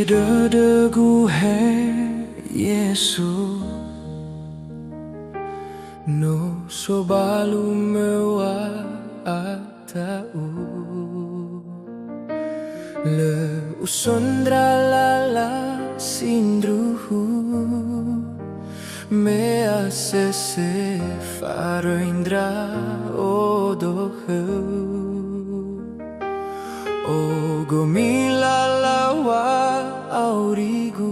Dedegu he Yesu no sobalu mewa atau le usondra lala sindruhu me asese faro indra odohe o gomila lawa aurigu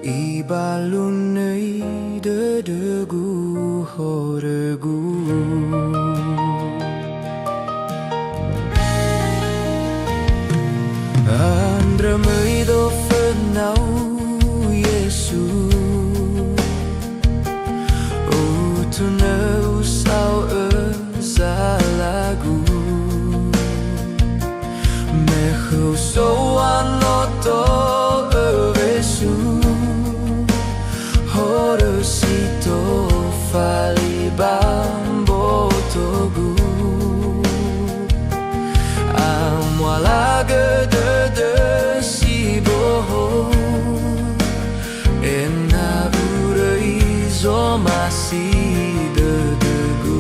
ibalunei dedegu horegu andra meido fenau Yesu o tu não sau zalagu meho so anoto evesu horosito fali bambo togu amwalaga de siboho ena uraizo masih dedegu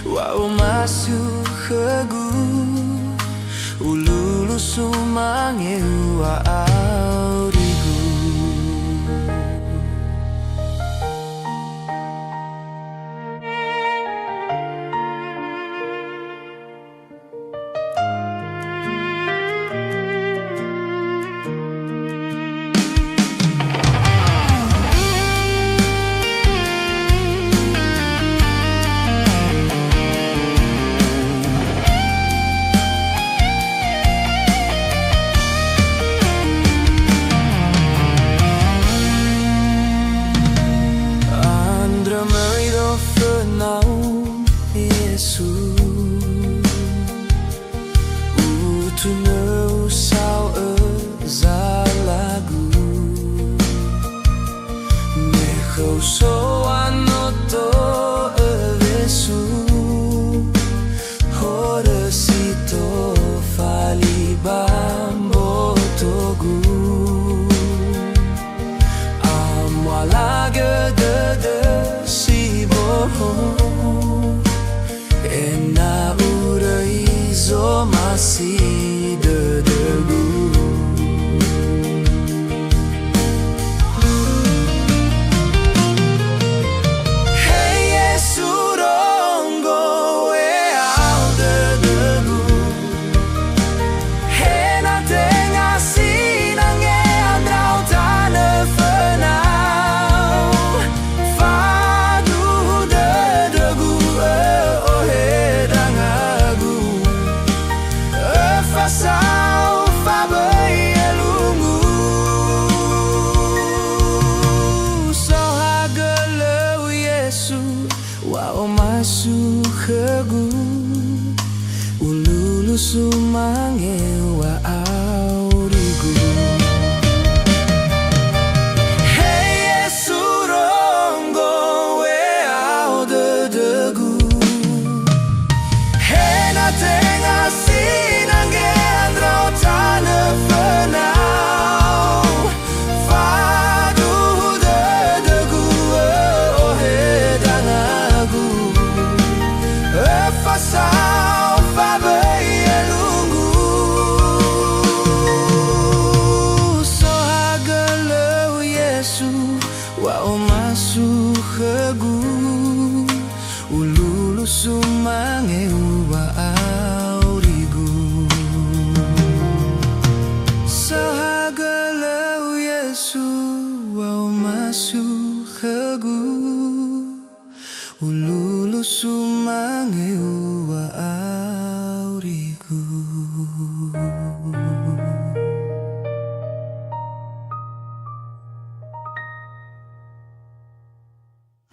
Wau masuk kegu ululu sumange wa aurigu Yesu tu não sau zalagu meho so anoto evesu horesito fali bambo togu amwalaga de siboho ena uraizo masih dedegu Hey Yesu rongo e au dedegu Hena tenga sinange andrau tane fenau Fadu dedegu Fasau fabai elungu so hageleu Yesu wau masuk kegu ululu sumange wa aurigu Hey Yesu rongo we au dedegu Hena tenga sinange tane fenau fadu dedegu oh hedanagu fasau fabai elungu so hageleu Yesu wau masuk kegu ululu sumange wa aurigu Sahagaleu Yesu wau masuk kegu ululu lusu mangeu wa